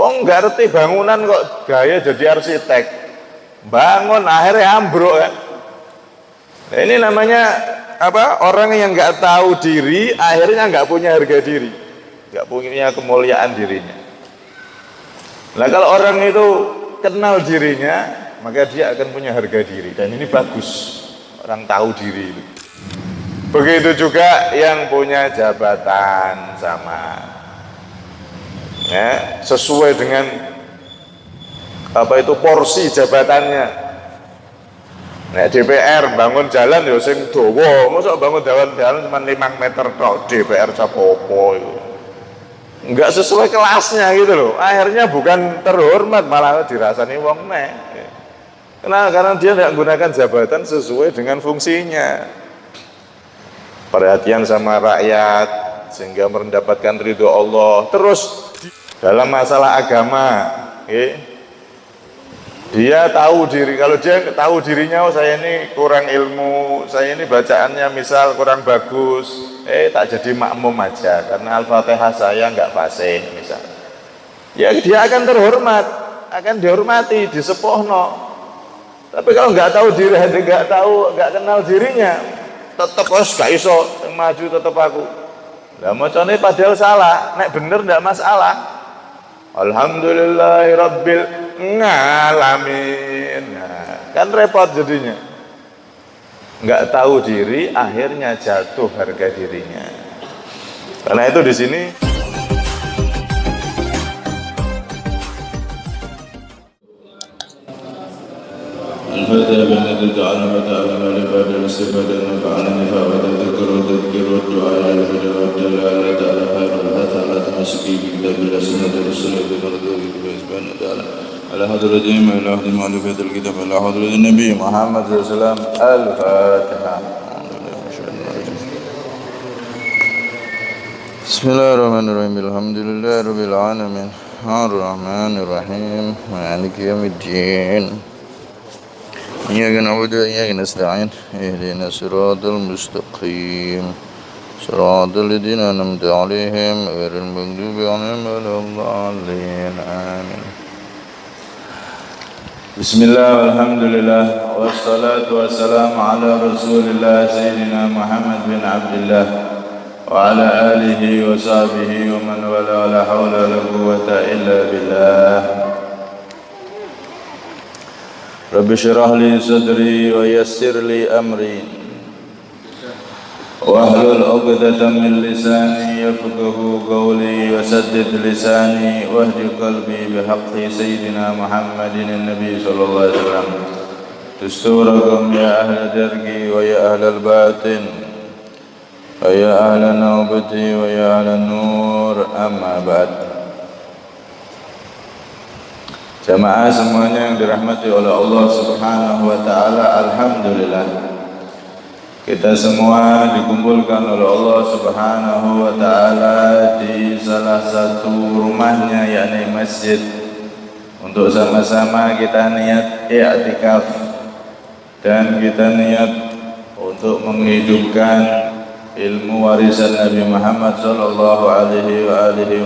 Wong nggak ngerti bangunan kok gaya jadi arsitek. Bangun akhirnya ambruk kan. Nah, ini namanya apa? Orang yang nggak tahu diri akhirnya nggak punya harga diri, nggak punya kemuliaan dirinya. Nah kalau orang itu kenal dirinya, maka dia akan punya harga diri, dan ini bagus orang tahu diri itu. Begitu juga yang punya jabatan sama, ya, sesuai dengan apa itu porsi jabatannya. Nah, DPR bangun jalan ya sing dawa, mosok bangun jalan cuma 5 meter tok, DPR capopo itu. Enggak sesuai kelasnya gitu loh. Akhirnya bukan terhormat, malah dirasani wong meh. Kenapa? Karena dia tidak menggunakan jabatan sesuai dengan fungsinya. Perhatian sama rakyat sehingga mendapatkan ridho Allah. Terus dalam masalah agama, dia tahu diri. Kalau dia tahu dirinya, oh saya ini kurang ilmu, saya ini bacaannya misal kurang bagus, tak jadi makmum aja karena Al-Fatihah saya nggak fasih misal. Ya dia akan terhormat, akan dihormati, disepohno. Tapi kalau nggak tahu diri, nggak kenal dirinya, tetap gak iso maju, tetap aku. Lah macane padahal salah, nek bener ndak masalah. Alhamdulillahirabbil ngalamin. Nah, kan repot jadinya. Nggak tahu diri, akhirnya jatuh harga dirinya. Karena itu di sini الفتى بأن تتعلم وتعلم لفاد الاستفادة نفعنا نفع وتذكر وتذكر والدعاء إلى الفجر والدلالة على خير الحث على تمسكي بكتاب الله سنة الرسول بمرضوه سبحانه وتعالى على حضرة إمام إلى أحد مؤلفات الكتاب على حضرة النبي محمد صلى الله عليه وسلم. الفاتحة. بسم الله الرحمن الرحيم الحمد لله رب العالمين الرحمن الرحيم مالك يوم الدين إياك نعبد وإياك نستعين اهدنا الصراط المستقيم صراط الذين أنعمت عليهم غير المغضوب عليهم ولا الضالين آمين. بسم الله والحمد لله والصلاة والسلام على رسول الله سيدنا محمد بن عبد الله وعلى آله وصحبه ومن والاه لا حول ولا قوة إلا بالله. رب اشرح لي صدري ويسر لي أمري واحلل عقدة من لساني يفقه قولي وسدد لساني واهد قلبي بحق سيدنا محمد النبي صلى الله عليه وسلم. دستوركم يا أهل درقي ويا أهل الباطن ويا أهل نوبتي ويا أهل النور. أما بعد. Jamaah semuanya yang dirahmati oleh Allah Subhanahu wa taala, alhamdulillah kita semua dikumpulkan oleh Allah Subhanahu wa taala di salah satu rumahnya, yakni masjid, untuk sama-sama kita niat i'tikaf dan kita niat untuk menghidupkan ilmu warisan Nabi Muhammad sallallahu alaihi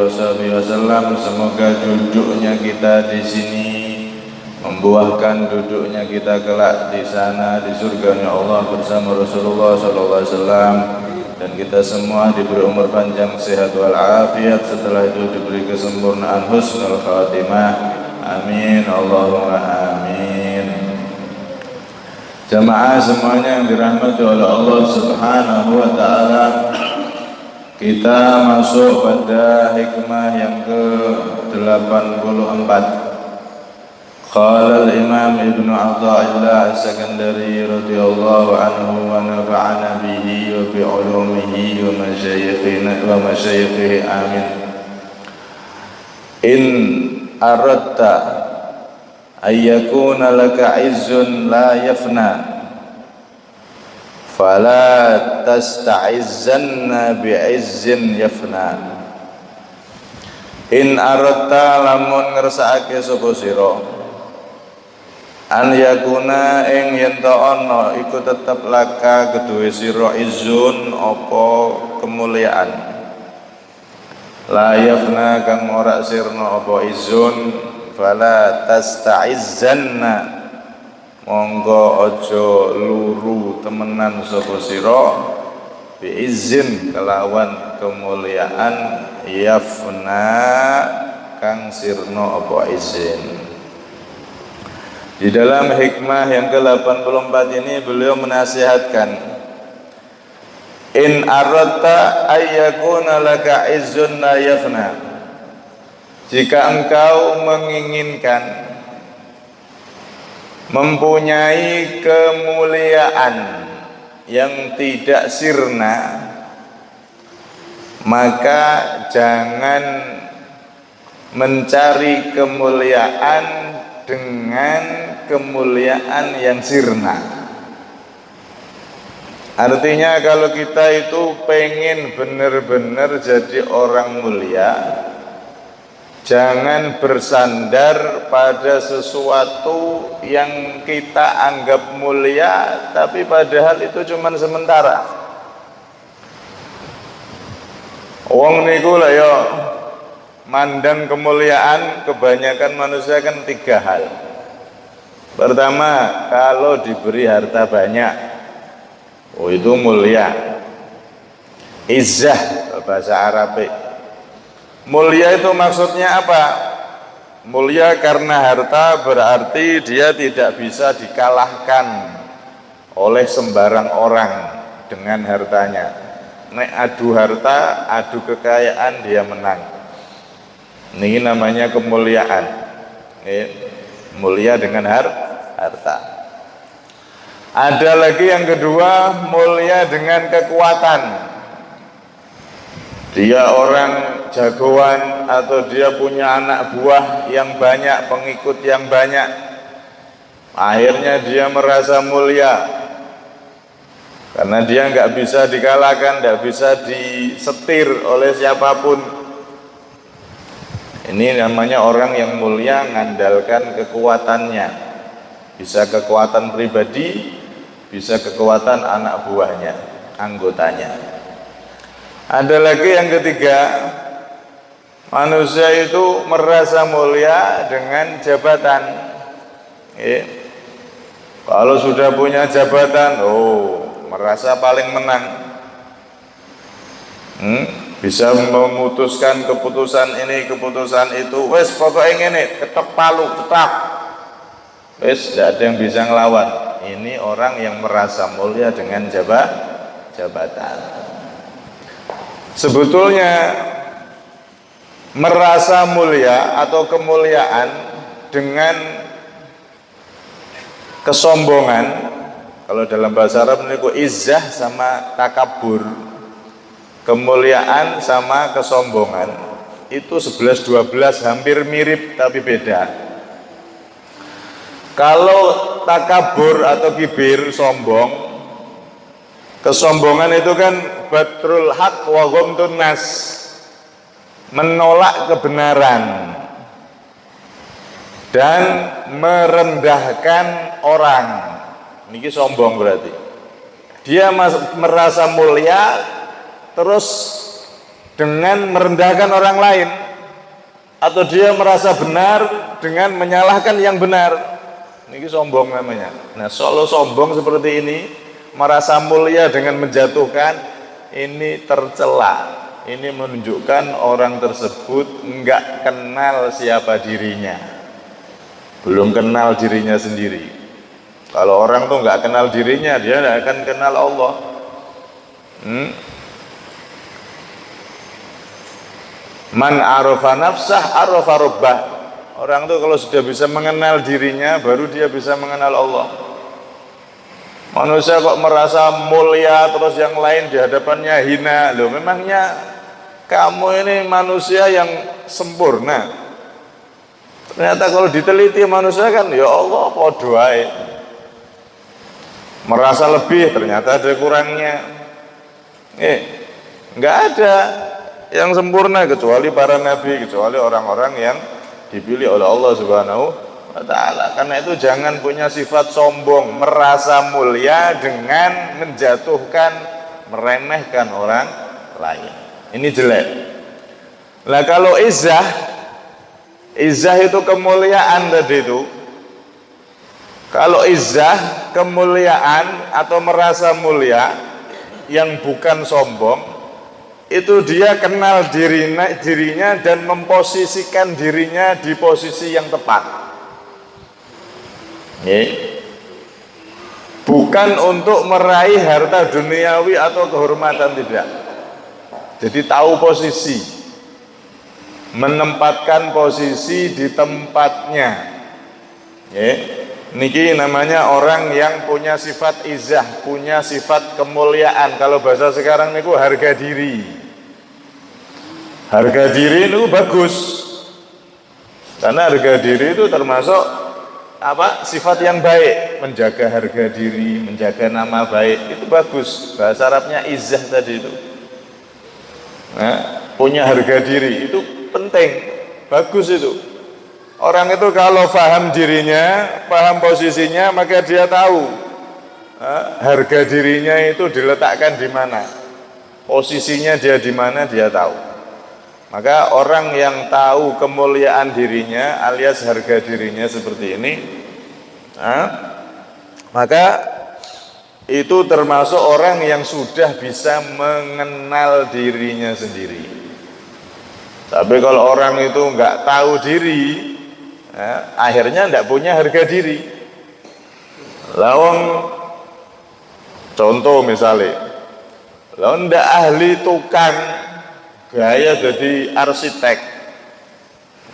wasallam. Semoga duduknya kita di sini membuahkan duduknya kita kelak di sana di surganya Allah bersama Rasulullah sallallahu alaihi wasallam, dan kita semua diberi umur panjang, sehat wal afiat, setelah itu diberi kesempurnaan husnul khatimah. Amin Allahumma amin. Jamaah semuanya yang dirahmati oleh Allah Subhanahu wa taala, kita masuk pada hikmah yang ke-84. Qala al-Imam Ibnu Athaillah As-Sakandari radhiyallahu anhu wa nafa'ana bihi wa bi 'ulumihi wa masyayikhihi amin. In aradta ayyakuna laka izzun la yafna fala tasta'izzanna bi'izzin yafna. In aradta, lamun ngersakake sapa sira, an yakuna ing yen ta ana iku tetep laka kedue sira izzun apa kemuliaan, la yafna kang ora sirna apa izun fala tasta'izzanna monggo aja luru temenan sapa sira biizin kelawan kemuliaan yafna kang sirna apa izin. Di dalam hikmah yang ke-84 ini beliau menasihatkan, in aradta ayyakuna laka izzun la yafna, jika engkau menginginkan mempunyai kemuliaan yang tidak sirna, maka jangan mencari kemuliaan dengan kemuliaan yang sirna. Artinya kalau kita itu pengen benar-benar jadi orang mulia, jangan bersandar pada sesuatu yang kita anggap mulia tapi padahal itu cuma sementara. Wong niku lah ya mandang kemuliaan kebanyakan manusia kan 3 hal. Pertama, kalau diberi harta banyak, oh itu mulia. Izzah bahasa Arab. Mulia itu maksudnya apa? Mulia karena harta berarti dia tidak bisa dikalahkan oleh sembarang orang dengan hartanya. Nek adu harta, adu kekayaan dia menang. Ini namanya kemuliaan. Mulia dengan harta. Ada lagi yang kedua, mulia dengan kekuatan. Dia orang jagoan atau dia punya anak buah yang banyak, pengikut yang banyak. Akhirnya dia merasa mulia karena dia nggak bisa dikalahkan, nggak bisa disetir oleh siapapun. Ini namanya orang yang mulia mengandalkan kekuatannya. Bisa kekuatan pribadi, bisa kekuatan anak buahnya, anggotanya. Ada lagi yang ketiga, manusia itu merasa mulia dengan jabatan. Kalau sudah punya jabatan, merasa paling menang. Bisa memutuskan keputusan ini, keputusan itu. Wes pokoknya ini ketok palu, ketak. Wes tidak ada yang bisa ngelawan. Ini orang yang merasa mulia dengan jabatan. Sebetulnya merasa mulia atau kemuliaan dengan kesombongan, kalau dalam bahasa Arab ini izzah sama takabur. Kemuliaan sama kesombongan itu 11-12 hampir mirip tapi beda. Kalau takabur atau kibir, sombong, kesombongan itu kan batrul haq wa ghamtun nas, menolak kebenaran dan merendahkan orang. Ini sombong berarti. Dia merasa mulia terus dengan merendahkan orang lain, atau dia merasa benar dengan menyalahkan yang benar. Ini sombong namanya. Nah, kalau sombong seperti ini, merasa mulia dengan menjatuhkan, ini tercela. Ini menunjukkan orang tersebut enggak kenal siapa dirinya, belum kenal dirinya sendiri. Kalau orang tuh enggak kenal dirinya, dia enggak akan kenal Allah. Man arafa nafsah arafa rabbah. Orang tuh kalau sudah bisa mengenal dirinya, baru dia bisa mengenal Allah. Manusia kok merasa mulia terus yang lain di hadapannya hina. Loh, memangnya kamu ini manusia yang sempurna? Ternyata kalau diteliti manusia kan ya Allah podo ae. Merasa lebih, ternyata ada kurangnya. Enggak ada yang sempurna kecuali para nabi, kecuali orang-orang yang dipilih oleh Allah Subhanahu wa ta'ala. Karena itu jangan punya sifat sombong, merasa mulia dengan menjatuhkan, meremehkan orang lain. Ini jelek. Lah kalau izzah itu kemuliaan tadi itu. Kalau izzah, kemuliaan atau merasa mulia yang bukan sombong, itu dia kenal dirinya dan memposisikan dirinya di posisi yang tepat. Bukan untuk meraih harta duniawi atau kehormatan, tidak. Jadi tahu posisi, menempatkan posisi di tempatnya. Niki namanya orang yang punya sifat izzah, punya sifat kemuliaan. Kalau bahasa sekarang niku harga diri. Harga diri itu bagus. Karena harga diri itu termasuk sifat yang baik, menjaga harga diri, menjaga nama baik, itu bagus. Bahasa Arabnya izzah tadi itu. Nah, punya harga diri itu penting, bagus itu. Orang itu kalau paham dirinya, paham posisinya, maka dia tahu harga dirinya itu diletakkan di mana, posisinya dia di mana, dia tahu. Maka orang yang tahu kemuliaan dirinya alias harga dirinya seperti ini, maka itu termasuk orang yang sudah bisa mengenal dirinya sendiri. Tapi kalau orang itu nggak tahu diri, akhirnya nggak punya harga diri. Lawang contoh misalnya, lawang ndak ahli tukang gaya jadi arsitek.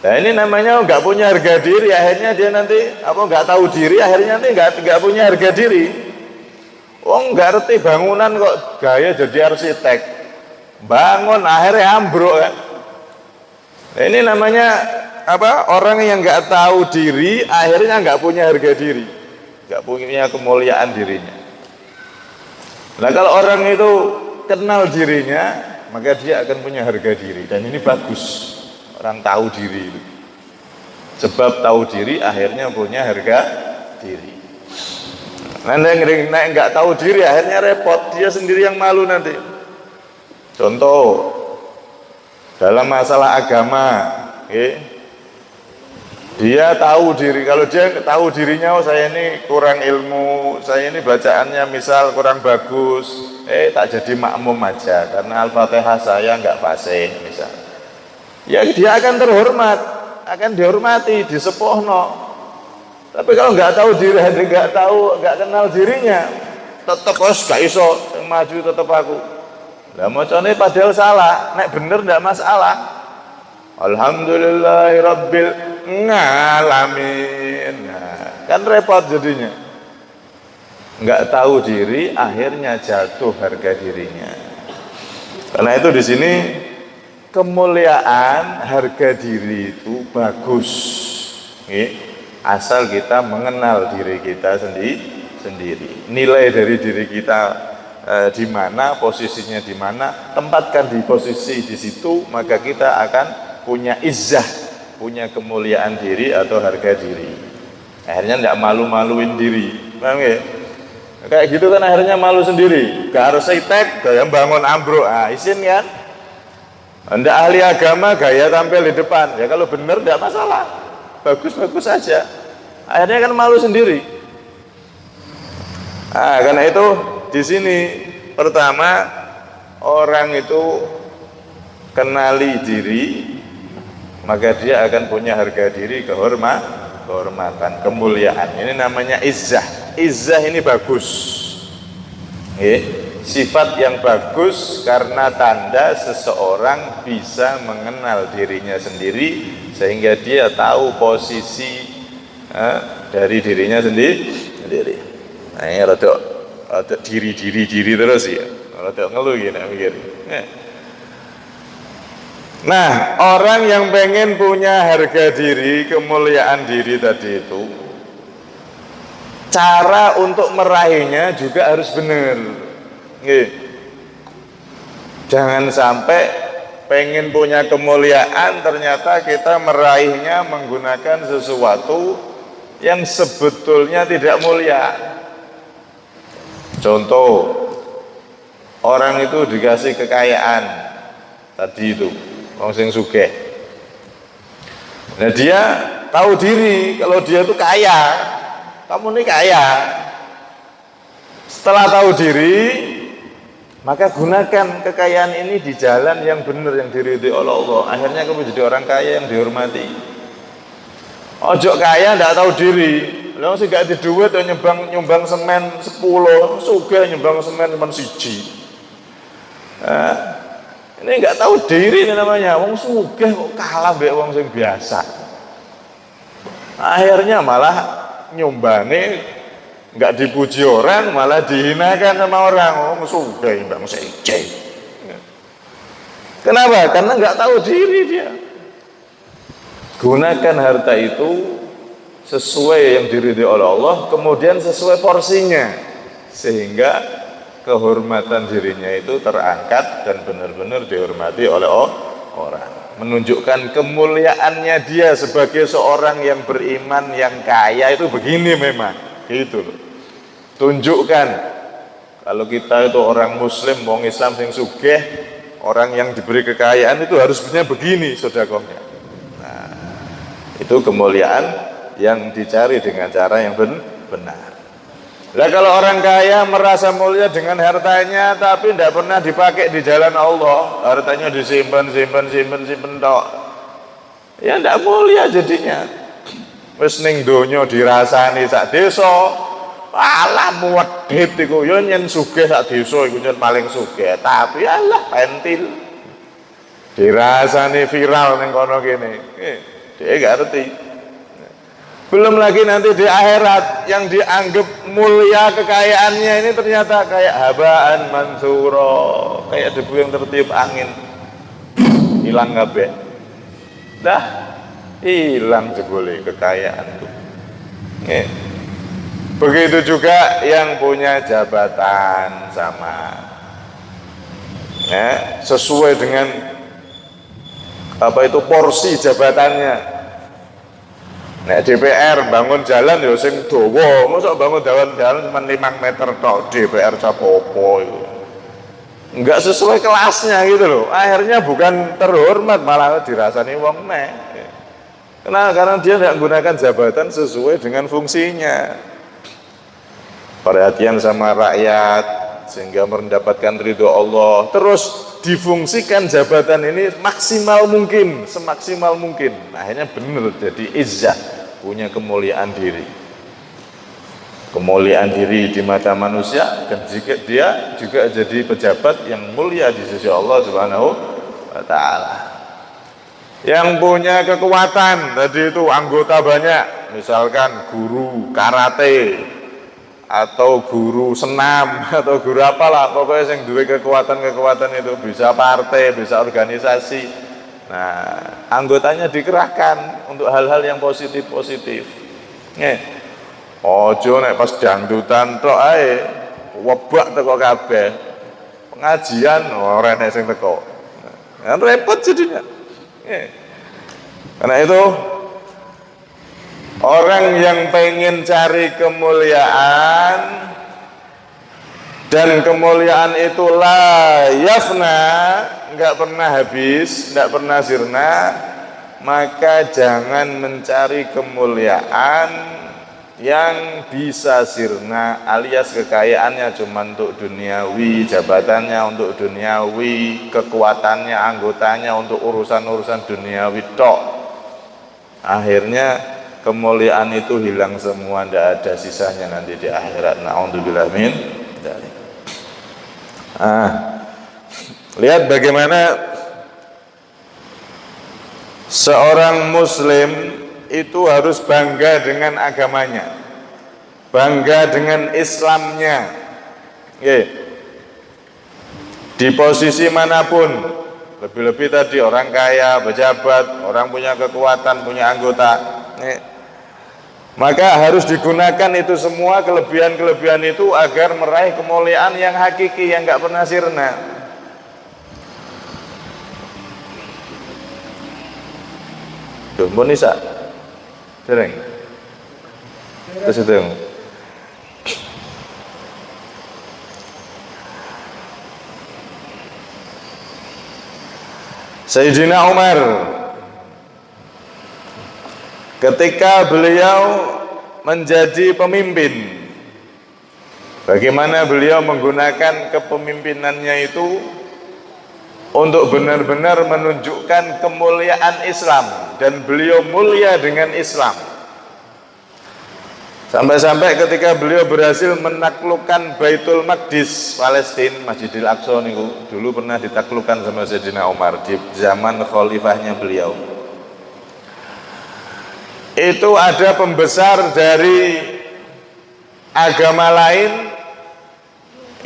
Nah ini namanya nggak punya harga diri, akhirnya dia nanti nggak tahu diri, akhirnya nanti nggak punya harga diri. Nggak ngerti bangunan kok gaya jadi arsitek, bangun akhirnya ambruk kan. Nah, ini namanya orang yang nggak tahu diri, akhirnya nggak punya harga diri, nggak punya kemuliaan dirinya. Nah kalau orang itu kenal dirinya, maka dia akan punya harga diri, dan ini bagus. Orang tahu diri itu, sebab tahu diri akhirnya punya harga diri. Nanti nggak tahu diri akhirnya repot, dia sendiri yang malu nanti. Contoh dalam masalah agama, dia tahu diri. Kalau dia tahu dirinya, saya ini kurang ilmu, saya ini bacaannya misal kurang bagus, tak jadi makmum aja karena Al-Fatihah saya nggak fasih misal. Ya dia akan terhormat, akan dihormati, disepuhno. Tapi kalau nggak tahu diri, nggak kenal dirinya, tetap gak iso, yang maju tetap aku. Lah macane padahal salah, nek bener ndak masalah. Alhamdulillahirabbil alamin. Nah, kan repot jadinya. Nggak tahu diri, akhirnya jatuh harga dirinya. Karena itu di sini kemuliaan harga diri itu bagus, asal kita mengenal diri kita sendiri. Nilai dari diri kita di mana, posisinya di mana, tempatkan di posisi di situ, maka kita akan punya izzah, punya kemuliaan diri atau harga diri. Akhirnya tidak malu-maluin diri, paham ya? Kayak gitu kan akhirnya malu sendiri. Gak harus arsitek, gaya bangun ambruk, isin kan? Anda ahli agama gaya tampil di depan, ya kalau benar tidak masalah, bagus-bagus saja. Akhirnya kan malu sendiri. Karena itu di sini pertama orang itu kenali diri, maka dia akan punya harga diri, kehormatan, kemuliaan. Ini namanya izzah. Izzah ini bagus. Sifat yang bagus karena tanda seseorang bisa mengenal dirinya sendiri sehingga dia tahu posisi dari dirinya sendiri. Nah ini rada diri terus ya, rada ngeluh gini mikir. Nah orang yang pengen punya harga diri, kemuliaan diri tadi itu, cara untuk meraihnya juga harus benar. Jangan sampai pengen punya kemuliaan ternyata kita meraihnya menggunakan sesuatu yang sebetulnya tidak mulia. Contoh, orang itu dikasih kekayaan tadi itu, wong sing sugih. Nah dia tahu diri kalau dia itu kaya. Kamu ini kaya. Setelah tahu diri, maka gunakan kekayaan ini di jalan yang benar, yang diridhoi oleh Allah. Akhirnya kamu jadi orang kaya yang dihormati. Ojo kaya ndak tahu diri. Lah sing gak di duit nyumbang semen 10, sugih nyumbang semen cuma 1. Nah, ini nggak tahu diri ini namanya. Wong sugih kok kalah mbek wong sing biasa. Akhirnya malah nyumbane nggak dipuji orang, malah dihinakan sama orang. Wong sugih mbang sejeh. Kenapa? Karena nggak tahu diri dia. Gunakan harta itu sesuai yang diridhoi oleh Allah, kemudian sesuai porsinya, sehingga kehormatan dirinya itu terangkat dan benar-benar dihormati oleh orang. Menunjukkan kemuliaannya dia sebagai seorang yang beriman, yang kaya itu begini memang, gitu loh. Tunjukkan kalau kita itu orang muslim, orang Islam yang sugih, orang yang diberi kekayaan itu harusnya begini sedekahnya. Nah, itu kemuliaan yang dicari dengan cara yang benar. Nah kalau orang kaya merasa mulia dengan hartanya, tapi tidak pernah dipakai di jalan Allah, hartanya disimpan tok, ya tidak mulia jadinya. Wis ning donya dirasani sak desa, alah muwedhit iku yo nyen sugih sak desa iku nyen paling sugih, tapi alah pentil. Dirasani viral ning kono kene. Dia gak ngerti. Belum lagi nanti di akhirat yang dianggap mulia kekayaannya ini ternyata kayak habaan mansuro, kayak debu yang tertiup angin, hilang kabeh. Dah hilang jebule kekayaan itu. Begitu juga yang punya jabatan sama, sesuai dengan apa itu porsi jabatannya. Nek DPR bangun jalan ya sing dawa, mosok bangun jalan cuma 5 meter tok, DPR capopo itu. Enggak sesuai kelasnya gitu loh. Akhirnya bukan terhormat, malah dirasani wong nek. Karena dia tidak menggunakan jabatan sesuai dengan fungsinya. Perhatian sama rakyat sehingga mendapatkan ridho Allah. Terus difungsikan jabatan ini maksimal mungkin, semaksimal mungkin. Nah, akhirnya benar jadi izzah, punya kemuliaan diri. Kemuliaan diri di mata manusia, dan jika dia juga jadi pejabat yang mulia di sisi Allah Subhanahu wa taala. Yang punya kekuatan tadi itu anggota banyak, misalkan guru karate atau guru senam atau guru apalah, pokoknya yang duwe kekuatan itu, bisa partai, bisa organisasi. Nah, anggotanya dikerahkan untuk hal-hal yang positif. Ojo nek pas dangdutan tok ae webak teko kabeh. Pengajian ora enek sing teko. Nah, repot jadinya. Karena itu orang yang pengen cari kemuliaan, dan kemuliaan itu la yafna, enggak pernah habis, enggak pernah sirna, maka jangan mencari kemuliaan yang bisa sirna, alias kekayaannya cuma untuk duniawi, jabatannya untuk duniawi, kekuatannya, anggotanya untuk urusan-urusan duniawi tok. Akhirnya kemuliaan itu hilang semua, tidak ada sisanya nanti di akhirat. Na'udzubillah min dzalik. Lihat bagaimana seorang muslim itu harus bangga dengan agamanya, bangga dengan Islamnya. Di posisi manapun, lebih-lebih tadi orang kaya, pejabat, orang punya kekuatan, punya anggota, maka harus digunakan itu semua kelebihan-kelebihan itu agar meraih kemuliaan yang hakiki, yang nggak pernah sirna. Tuh, Monisa, sering, terus itu. Sayyidina Umar ketika beliau menjadi pemimpin, bagaimana beliau menggunakan kepemimpinannya itu untuk benar-benar menunjukkan kemuliaan Islam, dan beliau mulia dengan Islam. Sampai-sampai ketika beliau berhasil menaklukkan Baitul Maqdis Palestina, Masjidil Aqsa niku dulu pernah ditaklukkan sama Sayyidina Umar di zaman khalifahnya beliau. Itu ada pembesar dari agama lain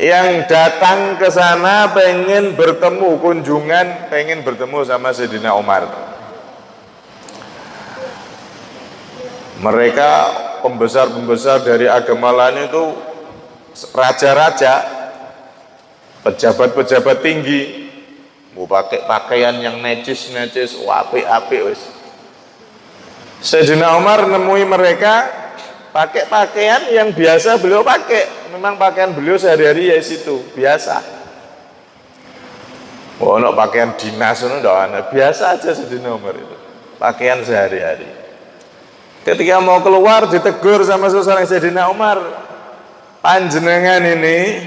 yang datang ke sana pengen bertemu, kunjungan pengen bertemu sama Sayyidina Umar. Mereka pembesar-pembesar dari agama lain itu raja-raja, pejabat-pejabat tinggi, mau pakai pakaian yang necis-necis, apik-apik wis. Sayyidina Umar nemui mereka pakai pakaian yang biasa beliau pakai. Memang pakaian beliau sehari-hari ya situ, biasa. Oh, no, pakaian dinas itu biasa aja Sayyidina Umar itu. Pakaian sehari-hari. Ketika mau keluar ditegur sama seorang Sayyidina Umar, panjenengan ini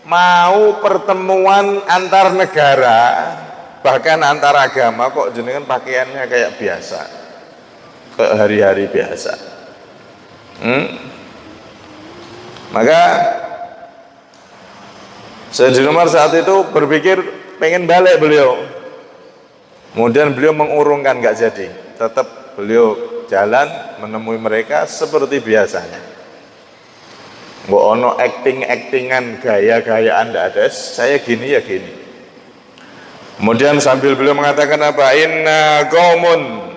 mau pertemuan antar negara, bahkan antar agama, kok jenengan pakaiannya kayak biasa, kayak hari-hari biasa. Maka Sayyidina Umar saat itu berpikir pengen balik beliau. Kemudian beliau mengurungkan, nggak jadi. Tetap beliau jalan menemui mereka seperti biasanya. Nggak ono acting-actingan, gaya-gayaan, nggak ada. Saya gini ya gini. Kemudian sambil beliau mengatakan apa? Inna qaumun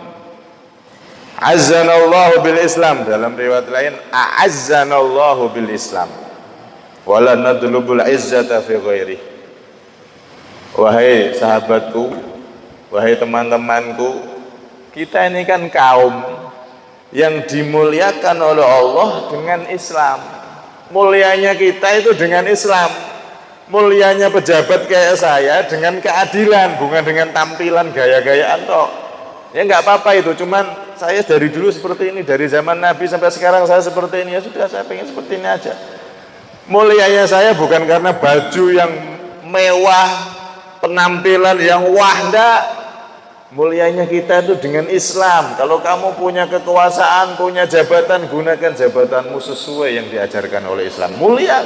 azzanallahu bil Islam, dalam riwayat lain a'azzanallahu bil Islam wala nadlubul izzata fi ghairi. Wahai sahabatku, wahai teman-temanku, kita ini kan kaum yang dimuliakan oleh Allah dengan Islam. Mulianya kita itu dengan Islam. Mulianya pejabat kayak saya dengan keadilan, bukan dengan tampilan gaya-gayaan toh. Ya nggak apa-apa itu, cuman saya dari dulu seperti ini, dari zaman Nabi sampai sekarang saya seperti ini, ya sudah, saya pengen seperti ini aja. Mulianya saya bukan karena baju yang mewah, penampilan yang wah, enggak. Mulianya kita itu dengan Islam. Kalau kamu punya kekuasaan, punya jabatan, gunakan jabatanmu sesuai yang diajarkan oleh Islam. Mulia.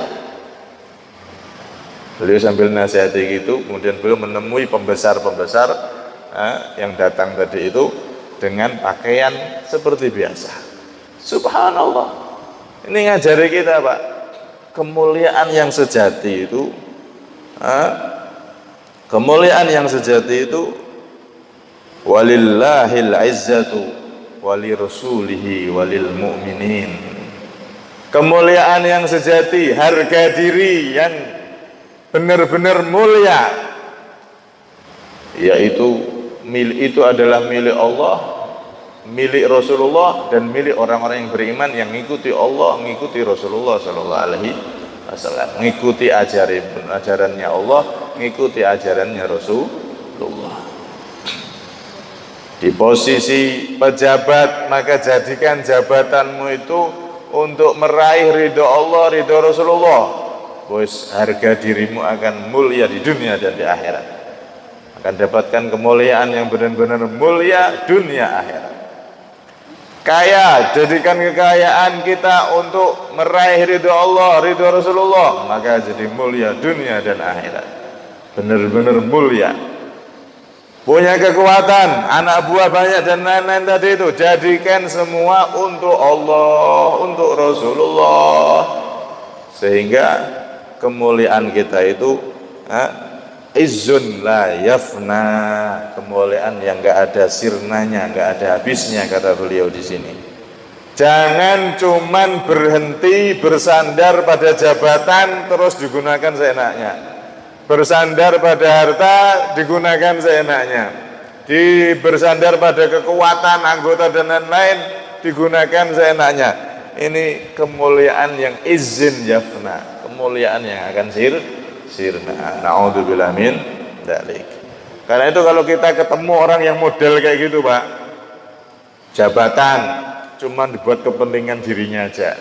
Beliau sambil nasihati gitu, kemudian beliau menemui pembesar-pembesar yang datang tadi itu dengan pakaian seperti biasa. Subhanallah. Ini ngajari kita, Pak, kemuliaan yang sejati itu, kemuliaan yang sejati itu walillahil izzatu wali rasulihi walil mu'minin. Kemuliaan yang sejati, harga diri yang benar-benar mulia, yaitu itu adalah milik Allah, milik Rasulullah, dan milik orang-orang yang beriman yang mengikuti Allah, mengikuti Rasulullah sallallahu alaihi wasallam, mengikuti ajarannya Allah, mengikuti ajarannya Rasulullah. Di posisi pejabat, maka jadikan jabatanmu itu untuk meraih ridho Allah, ridho Rasulullah. Bos, harga dirimu akan mulia di dunia dan di akhirat. Akan dapatkan kemuliaan yang benar-benar mulia dunia akhirat. Kaya, jadikan kekayaan kita untuk meraih ridho Allah, ridho Rasulullah, maka jadi mulia dunia dan akhirat. Benar-benar mulia. Punya kekuatan, anak buah banyak dan lain-lain tadi itu, jadikan semua untuk Allah, untuk Rasulullah, sehingga kemuliaan kita itu izzun la yafna, kemuliaan yang enggak ada sirnanya, enggak ada habisnya, kata beliau di sini. Jangan cuman berhenti bersandar pada jabatan terus digunakan seenaknya. Bersandar pada harta digunakan seenaknya. Bersandar pada kekuatan anggota dan lain-lain digunakan seenaknya. Ini kemuliaan yang izin yafna, kemuliaan yang akan sirna. Na'udzubillah min dzalik. Karena itu kalau kita ketemu orang yang model kayak gitu Pak, jabatan cuman dibuat kepentingan dirinya aja,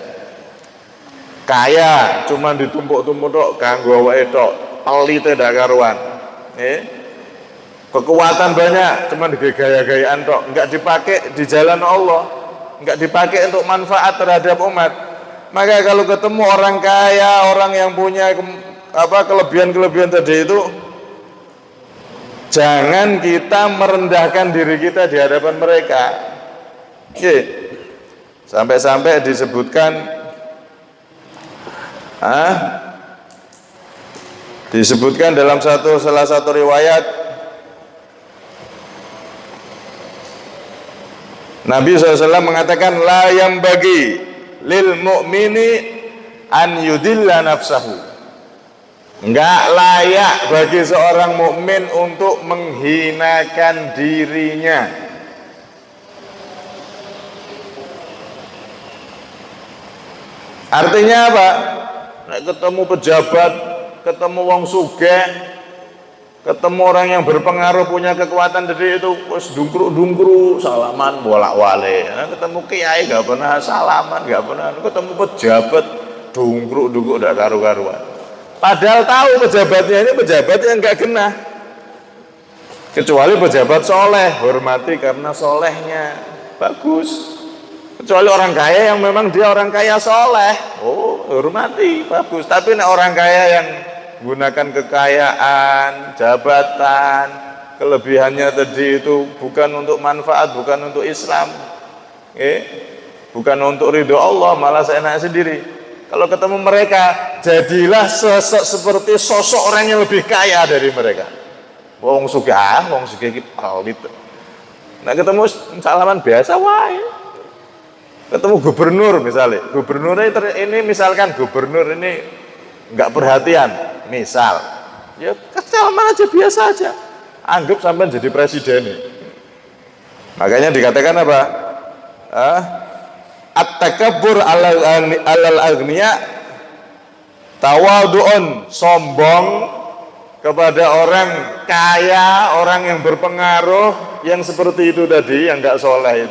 kaya cuman ditumpuk-tumpuk tok kanggo awake tok, pelit tidak karuan, kekuatan banyak cuman digaya-gayaan tok, enggak dipakai di jalan Allah, enggak dipakai untuk manfaat terhadap umat. Maka kalau ketemu orang kaya, orang yang punya kelebihan-kelebihan tadi itu, jangan kita merendahkan diri kita di hadapan mereka. Sampai-sampai disebutkan dalam salah satu riwayat, Nabi SAW mengatakan, la yang bagi lil mu'mini an yudilla nafsahu. Enggak layak bagi seorang mukmin untuk menghinakan dirinya. Artinya apa? Nek ketemu pejabat, ketemu wong sugih, ketemu orang yang berpengaruh punya kekuatan jadi itu wis dungkru-dungkru, salaman bolak-balik. Ketemu kiai enggak pernah salaman, enggak pernah. Ketemu pejabat dungkru-dungkru ndak karu-karuan. Padahal tahu pejabatnya ini pejabat yang enggak genah. Kecuali pejabat soleh, hormati karena solehnya, bagus. Kecuali orang kaya yang memang dia orang kaya soleh, hormati, bagus. Tapi orang kaya yang gunakan kekayaan, jabatan, kelebihannya tadi itu bukan untuk manfaat, bukan untuk Islam, bukan untuk ridho Allah, malah seenak sendiri. Kalau ketemu mereka, jadilah seperti sosok orang yang lebih kaya dari mereka. Wong sugih iki pelit. Nah ketemu salaman biasa wae. Ketemu gubernur misalnya, ini misalkan gubernur ini nggak perhatian, misal, ya salaman aja biasa aja, anggap sampai jadi presiden. Makanya dikatakan apa? At-takabbur alal agniya tawadu'un, sombong kepada orang kaya, orang yang berpengaruh, yang seperti itu tadi, yang enggak soleh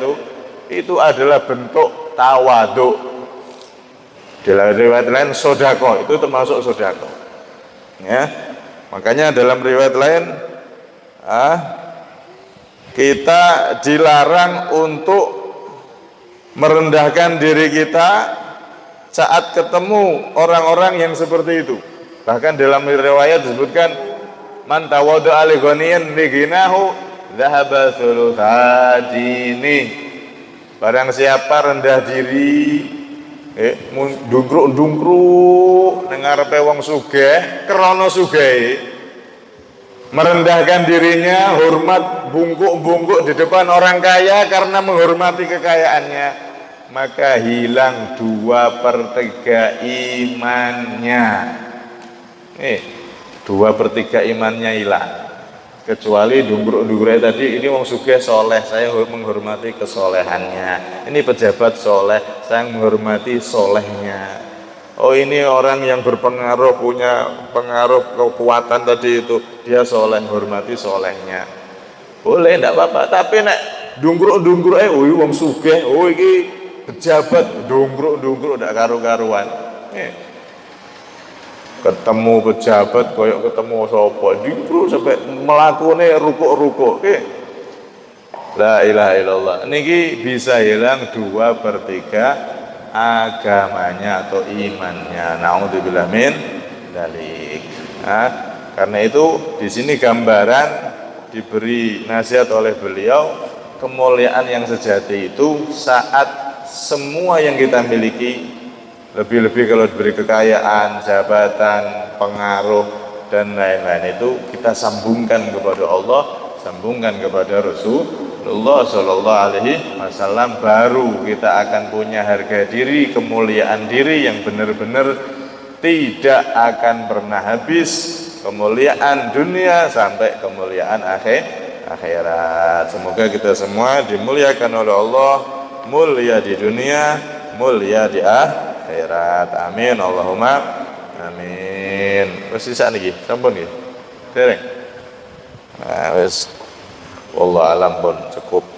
itu adalah bentuk tawadu. Di riwayat lain sodako, itu termasuk sodako. Ya, makanya dalam riwayat lain kita dilarang untuk merendahkan diri kita saat ketemu orang-orang yang seperti itu. Bahkan dalam riwayat disebutkan, man tawaddu'a li ghaniyin lighinahu dhahaba thuluthadini. Barang siapa rendah diri, dungkruk ning ngarepe wong sugih, krana sugih, merendahkan dirinya, hormat bungkuk-bungkuk di depan orang kaya karena menghormati kekayaannya, maka hilang 2/3 imannya. 2/3 imannya hilang. Kecuali dungkruk-dungkruk tadi, ini wong sugih soleh, saya menghormati kesolehannya. Ini pejabat soleh, saya menghormati solehnya. Oh ini orang yang berpengaruh, punya pengaruh kekuatan tadi itu, dia soleh, hormati solehnya. Boleh, enggak apa-apa. Tapi nek dungkruk-dungkruk wong sugih, iki pejabat dungkruk-dungkruk ndak karu-karuan. Ketemu pejabat koyok ketemu sapa, dungkruk sampai melakune rukuk-rukuk. La ilaha illallah. Niki bisa hilang 2/3 agamanya atau imannya. Naudzubillah min dzalik. Karena itu di sini gambaran diberi nasihat oleh beliau, kemuliaan yang sejati itu saat semua yang kita miliki, lebih-lebih kalau diberi kekayaan, jabatan, pengaruh dan lain-lain, itu kita sambungkan kepada Allah, sambungkan kepada Rasulullah Shallallahu Alaihi Wasallam, baru kita akan punya harga diri, kemuliaan diri yang benar-benar tidak akan pernah habis, kemuliaan dunia sampai kemuliaan akhirat. Semoga kita semua dimuliakan oleh Allah, mulia di dunia, mulia di akhirat. Amin, Allahumma amin. Wis sisa niki, sampun nggih. Dereng. Nah, wis wallah alam pun cukup.